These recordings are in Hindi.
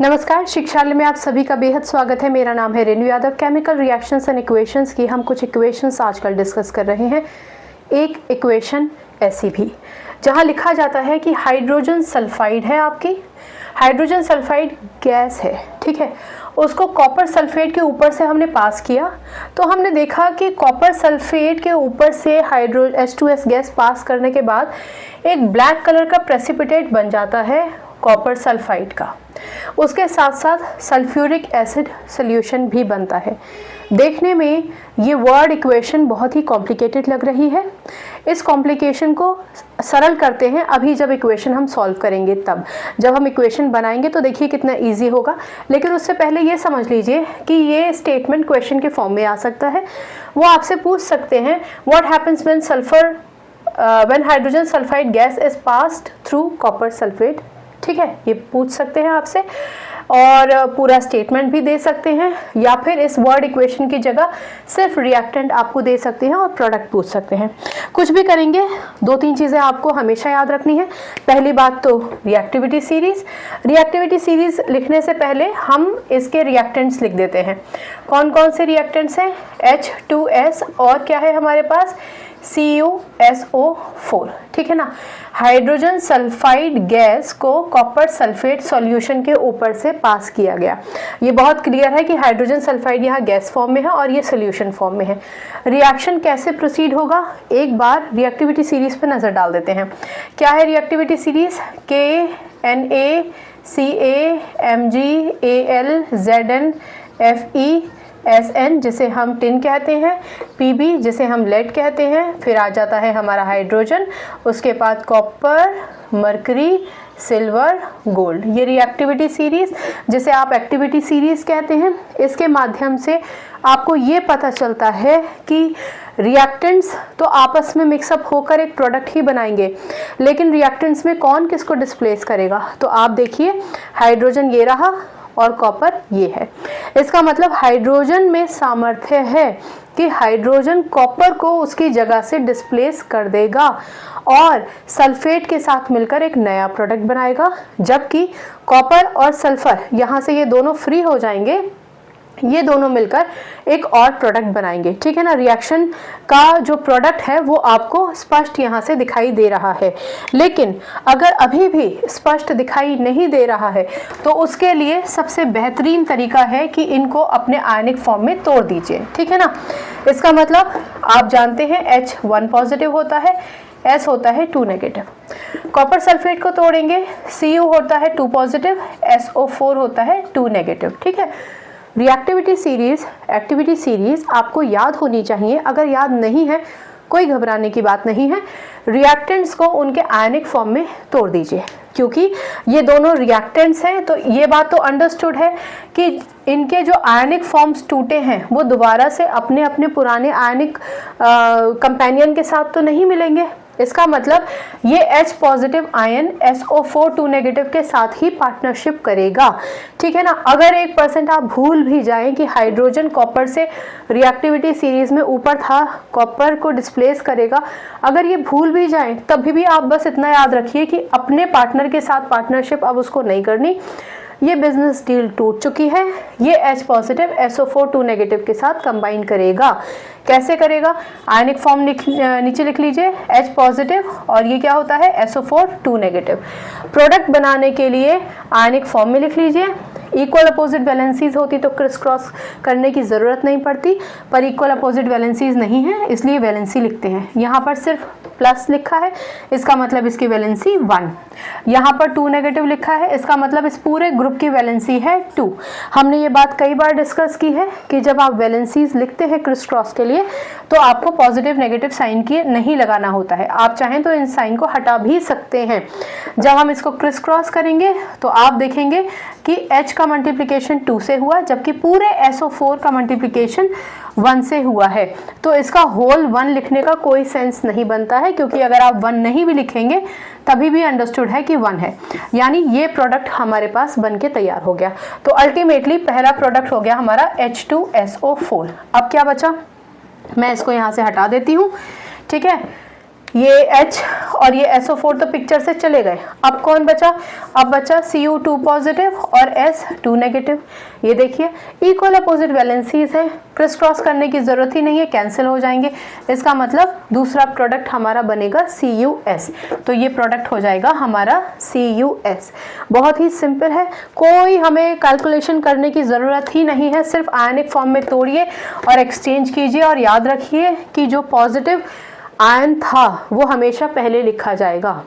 नमस्कार, शिक्षालय में आप सभी का बेहद स्वागत है। मेरा नाम है Renu Yadav. Chemical reactions and equations की हम कुछ इक्वेशंस आजकल डिस्कस कर रहे हैं। एक इक्वेशन ऐसी भी जहां लिखा जाता है कि हाइड्रोजन सल्फाइड है, आपकी हाइड्रोजन सल्फाइड गैस है, ठीक है। उसको कॉपर सल्फेट के ऊपर से हमने पास किया, तो हमने देखा कि कॉपर सल्फेट के ऊपर से H2S गैस पास करने के बाद एक ब्लैक कलर का प्रेसिपिटेट बन जाता है कॉपर सल्फाइड का। उसके साथ साथ सल्फ्यूरिक एसिड सॉल्यूशन भी बनता है। देखने में ये वर्ड इक्वेशन बहुत ही कॉम्प्लिकेटेड लग रही है। इस कॉम्प्लिकेशन को सरल करते हैं अभी, जब इक्वेशन हम सॉल्व करेंगे तब। जब हम इक्वेशन बनाएंगे तो देखिए कितना इजी होगा। लेकिन उससे पहले ये समझ लीजिए कि ये स्टेटमेंट क्वेश्चन के फॉर्म में आ सकता है। वो आपसे पूछ सकते हैं what happens when hydrogen sulphide gas is passed through copper sulphate, ठीक है। ये पूछ सकते हैं आपसे, और पूरा स्टेटमेंट भी दे सकते हैं, या फिर इस वर्ड इक्वेशन की जगह सिर्फ रिएक्टेंट आपको दे सकते हैं और प्रोडक्ट पूछ सकते हैं। कुछ भी करेंगे, दो तीन चीज़ें आपको हमेशा याद रखनी है। पहली बात तो रिएक्टिविटी सीरीज। रिएक्टिविटी सीरीज लिखने से पहले हम इसके रिएक्टेंट्स लिख देते हैं। कौन कौन से रिएक्टेंट्स हैं? H2S और क्या है हमारे पास? CuSO4, ठीक है ना। हाइड्रोजन सल्फाइड गैस को कॉपर सल्फेट सॉल्यूशन के ऊपर से पास किया गया। ये बहुत क्लियर है कि हाइड्रोजन सल्फाइड यहाँ गैस फॉर्म में है और ये सॉल्यूशन फॉर्म में है। रिएक्शन कैसे प्रोसीड होगा, एक बार रिएक्टिविटी सीरीज पे नज़र डाल देते हैं। क्या है रिएक्टिविटी सीरीज? KNaCl-MgAl-ZnFeSn, जिसे हम टिन कहते हैं, Pb जिसे हम लेड कहते हैं, फिर आ जाता है हमारा हाइड्रोजन, उसके बाद कॉपर, मरकरी, सिल्वर, गोल्ड। ये रिएक्टिविटी सीरीज जिसे आप एक्टिविटी सीरीज कहते हैं। इसके माध्यम से आपको ये पता चलता है कि रिएक्टेंट्स तो आपस में मिक्सअप होकर एक प्रोडक्ट ही बनाएंगे, लेकिन रिएक्टेंट्स में कौन किसको डिस्प्लेस करेगा। तो आप देखिए, हाइड्रोजन ये रहा और कॉपर ये है। इसका मतलब हाइड्रोजन में सामर्थ्य है कि हाइड्रोजन कॉपर को उसकी जगह से डिस्प्लेस कर देगा और सल्फेट के साथ मिलकर एक नया प्रोडक्ट बनाएगा, जबकि कॉपर और सल्फर यहाँ से ये दोनों फ्री हो जाएंगे, ये दोनों मिलकर एक और प्रोडक्ट बनाएंगे, ठीक है ना। रिएक्शन का जो प्रोडक्ट है वो आपको स्पष्ट यहाँ से दिखाई दे रहा है। लेकिन अगर अभी भी स्पष्ट दिखाई नहीं दे रहा है तो उसके लिए सबसे बेहतरीन तरीका है कि इनको अपने आयनिक फॉर्म में तोड़ दीजिए, ठीक है ना। इसका मतलब आप जानते हैं H1 पॉजिटिव होता है, S होता है 2 नेगेटिव। कॉपर सल्फेट को तोड़ेंगे, Cu होता है 2 पॉजिटिव, SO4 होता है 2 नेगेटिव, ठीक है। रिएक्टिविटी सीरीज, एक्टिविटी सीरीज आपको याद होनी चाहिए। अगर याद नहीं है कोई घबराने की बात नहीं है। रिएक्टेंट्स को उनके आयनिक फॉर्म में तोड़ दीजिए, क्योंकि ये दोनों रिएक्टेंट्स हैं। तो ये बात तो अंडरस्टूड है कि इनके जो आयनिक फॉर्म्स टूटे हैं वो दोबारा से अपने अपने पुराने आयनिक कंपेनियन के साथ तो नहीं मिलेंगे। इसका मतलब ये H positive ion SO4 2 negative के साथ ही पार्टनरशिप करेगा, ठीक है ना। अगर 1% आप भूल भी जाएं कि हाइड्रोजन कॉपर से रिएक्टिविटी सीरीज में ऊपर था, कॉपर को डिस्प्लेस करेगा, अगर ये भूल भी जाएं तभी भी आप बस इतना याद रखिए कि अपने पार्टनर के साथ पार्टनरशिप अब उसको नहीं करनी। ये बिजनेस डील टूट चुकी है। ये H पॉजिटिव SO4 2 नेगेटिव के साथ कंबाइन करेगा। कैसे करेगा? आयनिक फॉर्म नीचे लिख लीजिए, H पॉजिटिव और ये क्या होता है SO4 2 नेगेटिव। प्रोडक्ट बनाने के लिए आयनिक फॉर्म में लिख लीजिए। इक्वल अपोजिट वैलेंसीज होती तो क्रिस क्रॉस करने की ज़रूरत नहीं पड़ती, पर इक्वल अपोजिट वैलेंसीज नहीं है इसलिए वैलेंसी लिखते हैं। यहाँ पर सिर्फ प्लस लिखा है, इसका मतलब इसकी वैलेंसी 1। यहाँ पर 2 नेगेटिव लिखा है, इसका मतलब इस पूरे ग्रुप की वैलेंसी है 2। हमने ये बात कई बार डिस्कस की है कि जब आप वैलेंसीज लिखते हैं क्रिस क्रॉस के लिए तो आपको पॉजिटिव नेगेटिव साइन की नहीं लगाना होता है। आप चाहें तो इन साइन को हटा भी सकते हैं। जब हम इसको क्रिस क्रॉस करेंगे तो आप देखेंगे कि H का मल्टीप्लिकेशन 2 से हुआ, जबकि पूरे SO4 का मल्टीप्लिकेशन 1 से हुआ है। तो इसका होल 1 लिखने का कोई सेंस नहीं बनता है, क्योंकि अगर आप 1 नहीं भी लिखेंगे तभी भी अंडरस्टूड है कि 1 है। यानी ये प्रोडक्ट हमारे पास बन के तैयार हो गया। तो अल्टीमेटली पहला प्रोडक्ट हो गया हमारा H2SO4। अब क्या बचा? मैं इसको यहाँ से हटा देती हूँ, ठीक है। ये H और ये SO4 तो पिक्चर से चले गए। अब कौन बचा? अब बचा Cu2 पॉजिटिव और S2 नेगेटिव। ये देखिए इक्वल अपोजिट वैलेंसीज है, क्रिस क्रॉस करने की जरूरत ही नहीं है, कैंसिल हो जाएंगे। इसका मतलब दूसरा प्रोडक्ट हमारा बनेगा CuS। तो ये प्रोडक्ट हो जाएगा हमारा CuS। बहुत ही सिंपल है, कोई हमें कैलकुलेशन करने की ज़रूरत ही नहीं है। सिर्फ आयनिक फॉर्म में तोड़िए और एक्सचेंज कीजिए और याद रखिए कि जो पॉजिटिव आयन था वो हमेशा पहले लिखा जाएगा,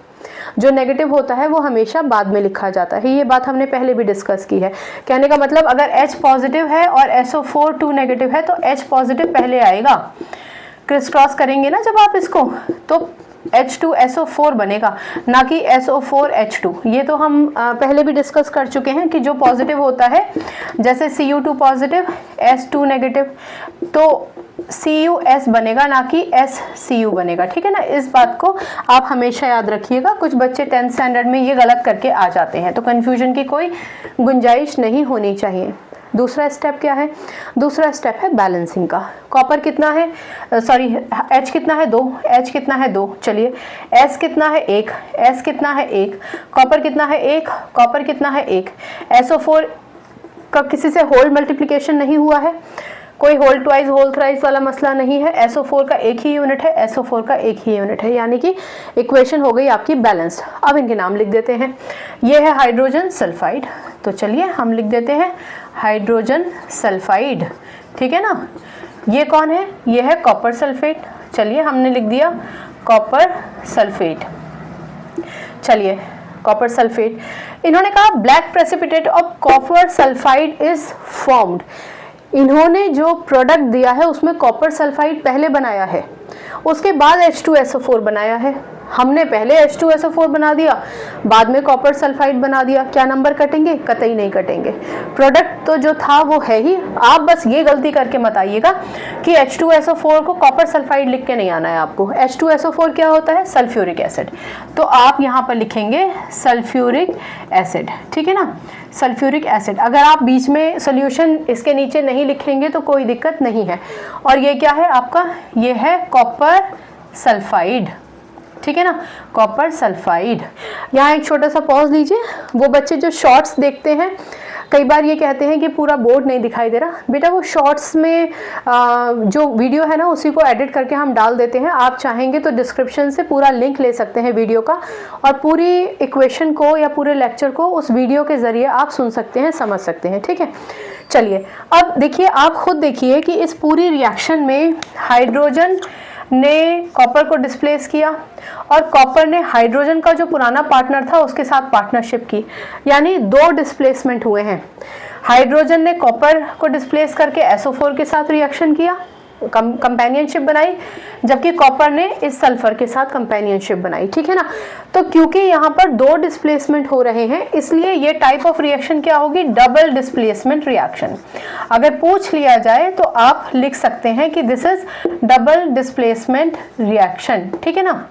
जो नेगेटिव होता है वो हमेशा बाद में लिखा जाता है। ये बात हमने पहले भी डिस्कस की है। कहने का मतलब अगर H पॉजिटिव है और SO4 2 नेगेटिव है तो H पॉजिटिव पहले आएगा। क्रिस क्रॉस करेंगे ना जब आप इसको तो H2SO4 बनेगा, ना कि SO4H2। ये तो हम पहले भी डिस्कस कर चुके हैं कि जो पॉजिटिव होता है, जैसे Cu2 पॉजिटिव S2 नेगेटिव, तो CuS बनेगा ना कि SCu बनेगा। ठीक है ना, इस बात को आप हमेशा याद रखिएगा। कुछ बच्चे 10th स्टैंडर्ड में ये गलत करके आ जाते हैं, तो कन्फ्यूजन की कोई गुंजाइश नहीं होनी चाहिए। दूसरा स्टेप क्या है? दूसरा स्टेप है बैलेंसिंग का। कॉपर कितना है, सॉरी H कितना है 2, H कितना है 2, चलिए S कितना है 1, S कितना है 1, कॉपर कितना है 1, कॉपर कितना है 1। SO4 का किसी से होल मल्टीप्लिकेशन नहीं हुआ है, कोई होल ट्वाइस होल थ्राइस वाला मसला नहीं है। SO4 का एक ही यूनिट है, SO4 का एक ही यूनिट है, यानी कि इक्वेशन हो गई आपकी बैलेंस्ड। अब इनके नाम लिख देते हैं। ये है हाइड्रोजन सल्फाइड, तो चलिए हम लिख देते हैं हाइड्रोजन सल्फाइड। ठीक है ना, ये कौन है? ये है कॉपर सल्फेट। चलिए हमने लिख दिया कॉपर सल्फेट। चलिए कॉपर सल्फेट, इन्होंने कहा black precipitate of copper sulphide is formed. इन्होंने जो प्रोडक्ट दिया है उसमें कॉपर सल्फाइड पहले बनाया है, उसके बाद H2SO4 बनाया है। हमने पहले H2SO4 बना दिया, बाद में कॉपर सल्फाइड बना दिया। क्या नंबर कटेंगे? कतई नहीं कटेंगे। प्रोडक्ट तो जो था वो है ही। आप बस ये गलती करके मत आइएगा कि H2SO4 को कॉपर सल्फाइड लिख के नहीं आना है आपको। H2SO4 क्या होता है? Sulphuric acid. तो आप यहाँ पर लिखेंगे सल्फ्यूरिक एसिड। ठीक है ना, सल्फ्यूरिक एसिड। अगर आप बीच में सोल्यूशन इसके नीचे नहीं लिखेंगे तो कोई दिक्कत नहीं है। और ये क्या है आपका? ये है कॉपर सल्फाइड। ठीक है ना, कॉपर सल्फाइड। यहाँ एक छोटा सा पॉज लीजिए। वो बच्चे जो शॉर्ट्स देखते हैं, कई बार ये कहते हैं कि पूरा बोर्ड नहीं दिखाई दे रहा। बेटा वो शॉर्ट्स में जो वीडियो है ना उसी को एडिट करके हम डाल देते हैं। आप चाहेंगे तो डिस्क्रिप्शन से पूरा लिंक ले सकते हैं वीडियो का, और पूरी इक्वेशन को या पूरे लेक्चर को उस वीडियो के ज़रिए आप सुन सकते हैं, समझ सकते हैं। ठीक है, चलिए अब देखिए, आप खुद देखिए कि इस पूरी रिएक्शन में हाइड्रोजन ने कॉपर को डिस्प्लेस किया और कॉपर ने हाइड्रोजन का जो पुराना पार्टनर था उसके साथ पार्टनरशिप की, यानी 2 डिस्प्लेसमेंट हुए हैं। हाइड्रोजन ने कॉपर को डिस्प्लेस करके SO4 के साथ रिएक्शन किया, कंपेनियनशिप बनाई, जबकि कॉपर ने इस सल्फर के साथ कंपेनियनशिप बनाई। ठीक है ना, तो क्योंकि यहाँ पर 2 डिस्प्लेसमेंट हो रहे हैं इसलिए ये टाइप ऑफ रिएक्शन क्या होगी? Double displacement reaction. अगर पूछ लिया जाए तो आप लिख सकते हैं कि this is double displacement reaction. ठीक है ना,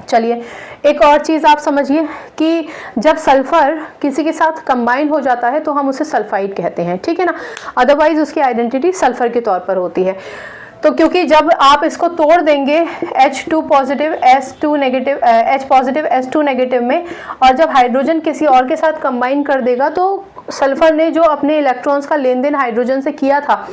चलिए एक और चीज़ आप समझिए कि जब सल्फर किसी के साथ कंबाइन हो जाता है तो हम उसे सल्फाइड कहते हैं। ठीक है ना, अदरवाइज उसकी आइडेंटिटी सल्फर के तौर पर होती है। तो क्योंकि जब आप इसको तोड़ देंगे H2 positive S2 negative, H positive S2 negative में, और जब हाइड्रोजन किसी और के साथ कंबाइन कर देगा तो सल्फर ने जो अपने इलेक्ट्रॉन्स का लेन देन हाइड्रोजन से किया था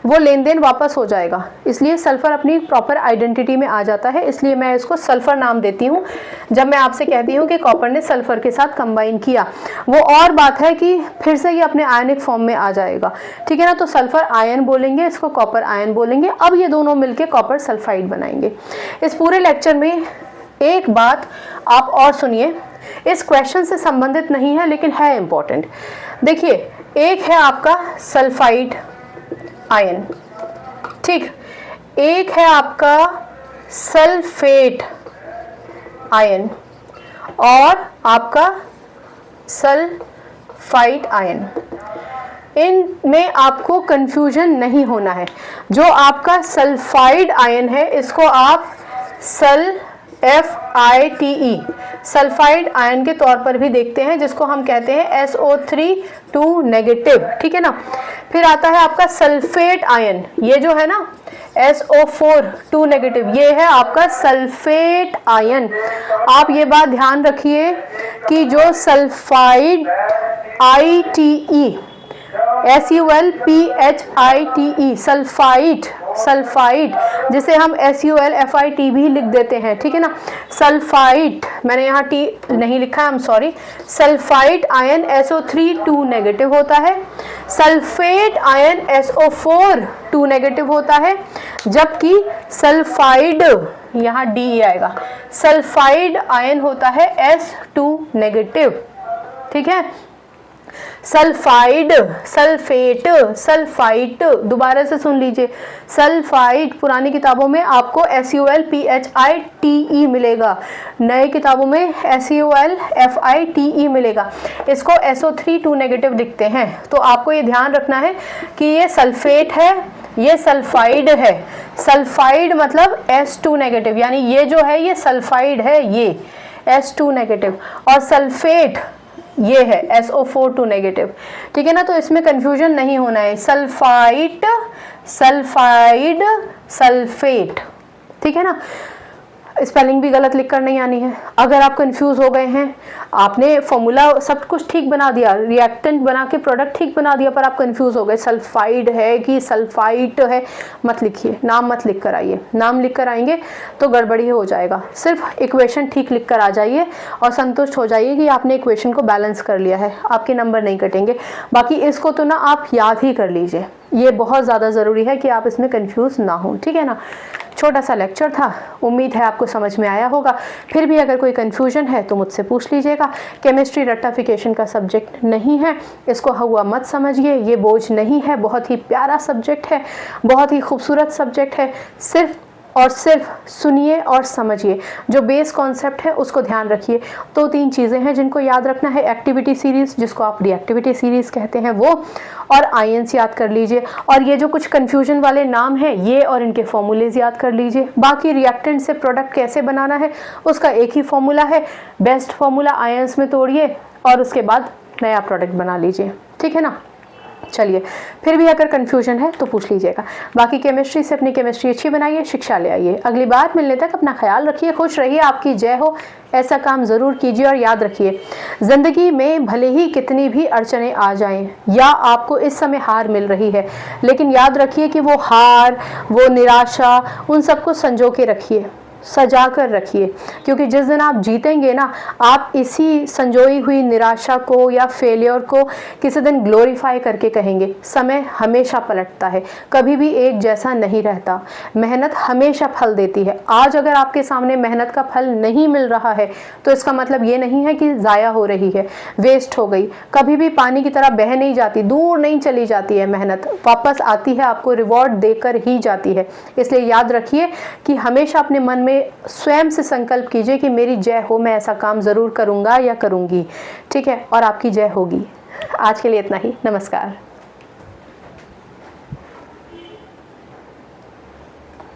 वो लेन देन वापस हो जाएगा, इसलिए सल्फर अपनी प्रॉपर आइडेंटिटी में आ जाता है। इसलिए मैं इसको सल्फर नाम देती हूँ जब मैं आपसे कहती हूँ कि कॉपर ने सल्फर के साथ कंबाइन किया। वो और बात है कि फिर से ये अपने आयनिक फॉर्म में आ जाएगा। ठीक है ना, तो सल्फर आयन बोलेंगे, इसको कॉपर आयन बोलेंगे। अब ये दोनों मिलके कॉपर सल्फाइड बनाएंगे। इस पूरे लेक्चर में एक बात आप और सुनिए, इस क्वेश्चन से संबंधित नहीं है लेकिन है इम्पोर्टेंट। देखिए, एक है आपका सल्फाइड आयन, ठीक, एक है आपका सल्फेट आयन और आपका सल्फाइड आयन। इनमें आपको कंफ्यूजन नहीं होना है। जो आपका सल्फाइड आयन है इसको आप सल Fe सल्फाइड आयन के तौर पर भी देखते हैं, जिसको हम कहते हैं SO3 2 नेगेटिव, ठीक है ना। फिर आता है आपका सल्फेट आयन, ये जो है ना SO4 2 नेगेटिव, ये है आपका सल्फेट आयन। आप ये बात ध्यान रखिए कि जो सल्फाइड ITE SULPHITE सल्फाइड जिसे हम SULFIT भी लिख देते हैं, ठीक है ना। सल्फाइड, मैंने यहाँ T नहीं लिखा है, I am sorry. Sulphide ion SO3 2 negative होता है, सल्फेट आयन SO4 2 नेगेटिव होता है, जबकि सल्फाइड, यहाँ DE आएगा, सल्फाइड आयन होता है S2 नेगेटिव, ठीक है। सल्फाइड, सल्फेट, सल्फाइट, दोबारा से सुन लीजिए, सल्फाइड पुरानी किताबों में आपको SULPHITE मिलेगा, नए किताबों में SULFITE मिलेगा। इसको SO3 2 नेगेटिव लिखते हैं। तो आपको ये ध्यान रखना है कि ये सल्फेट है, ये सल्फाइड है। सल्फाइड मतलब S2 नेगेटिव, यानी ये जो है ये सल्फाइड है, ये S2 नेगेटिव, और सल्फेट ये है SO4 2 नेगेटिव, ठीक है ना। तो इसमें कंफ्यूजन नहीं होना है, सल्फाइड, सल्फाइड, सल्फेट, ठीक है ना। स्पेलिंग भी गलत लिख कर नहीं आनी है। अगर आप कंफ्यूज हो गए हैं, आपने फॉर्मूला सब कुछ ठीक बना दिया, रिएक्टेंट बना के प्रोडक्ट ठीक बना दिया, पर आप कंफ्यूज हो गए सल्फाइड है कि सल्फाइट है, मत लिखिए, नाम मत लिख कर आइए। नाम लिख कर आएंगे तो गड़बड़ी हो जाएगा। सिर्फ इक्वेशन ठीक लिख कर आ जाइए और संतुष्ट हो जाइए कि आपने इक्वेशन को बैलेंस कर लिया है, आपके नंबर नहीं कटेंगे। बाकी इसको तो ना आप याद ही कर लीजिए, ये बहुत ज़्यादा ज़रूरी है कि आप इसमें कंफ्यूज ना हो, ठीक है ना। छोटा सा लेक्चर था, उम्मीद है आपको समझ में आया होगा। फिर भी अगर कोई कन्फ्यूजन है तो मुझसे पूछ लीजिएगा। केमिस्ट्री रट्टाफिकेशन का सब्जेक्ट नहीं है, इसको हुआ मत समझिए, ये बोझ नहीं है, बहुत ही प्यारा सब्जेक्ट है, बहुत ही खूबसूरत सब्जेक्ट है। सिर्फ और सिर्फ सुनिए और समझिए, जो बेस कॉन्सेप्ट है उसको ध्यान रखिए। 2-3 चीज़ें हैं जिनको याद रखना है, एक्टिविटी सीरीज़ जिसको आप रिएक्टिविटी सीरीज़ कहते हैं वो, और आयंस याद कर लीजिए, और ये जो कुछ कन्फ्यूजन वाले नाम हैं ये और इनके फॉर्मूलेज याद कर लीजिए। बाकी रिएक्टेंट से प्रोडक्ट कैसे बनाना है उसका एक ही फॉर्मूला है, बेस्ट फॉर्मूला आयंस में तोड़िए और उसके बाद नया प्रोडक्ट बना लीजिए, ठीक है ना। चलिए, फिर भी अगर कंफ्यूजन है तो पूछ लीजिएगा। बाकी केमिस्ट्री से अपनी केमिस्ट्री अच्छी बनाइए, शिक्षा ले आइए। अगली बार मिलने तक अपना ख्याल रखिए, खुश रहिए, आपकी जय हो। ऐसा काम ज़रूर कीजिए और याद रखिए, ज़िंदगी में भले ही कितनी भी अड़चनें आ जाएं या आपको इस समय हार मिल रही है, लेकिन याद रखिए कि वो हार, वो निराशा, उन सबको संजो के रखिए, सजा कर रखिए, क्योंकि जिस दिन आप जीतेंगे ना, आप इसी संजोई हुई निराशा को या फेलियर को किसी दिन ग्लोरीफाई करके कहेंगे। समय हमेशा पलटता है, कभी भी एक जैसा नहीं रहता, मेहनत हमेशा फल देती है। आज अगर आपके सामने मेहनत का फल नहीं मिल रहा है तो इसका मतलब ये नहीं है कि ज़ाया हो रही है, वेस्ट हो गई। कभी भी पानी की तरह बह नहीं जाती, दूर नहीं चली जाती है, मेहनत वापस आती है, आपको रिवॉर्ड देकर ही जाती है। इसलिए याद रखिए कि हमेशा अपने मन में स्वयं से संकल्प कीजिए कि मेरी जय हो, मैं ऐसा काम जरूर करूंगा या करूंगी, ठीक है, और आपकी जय होगी। आज के लिए इतना ही, नमस्कार।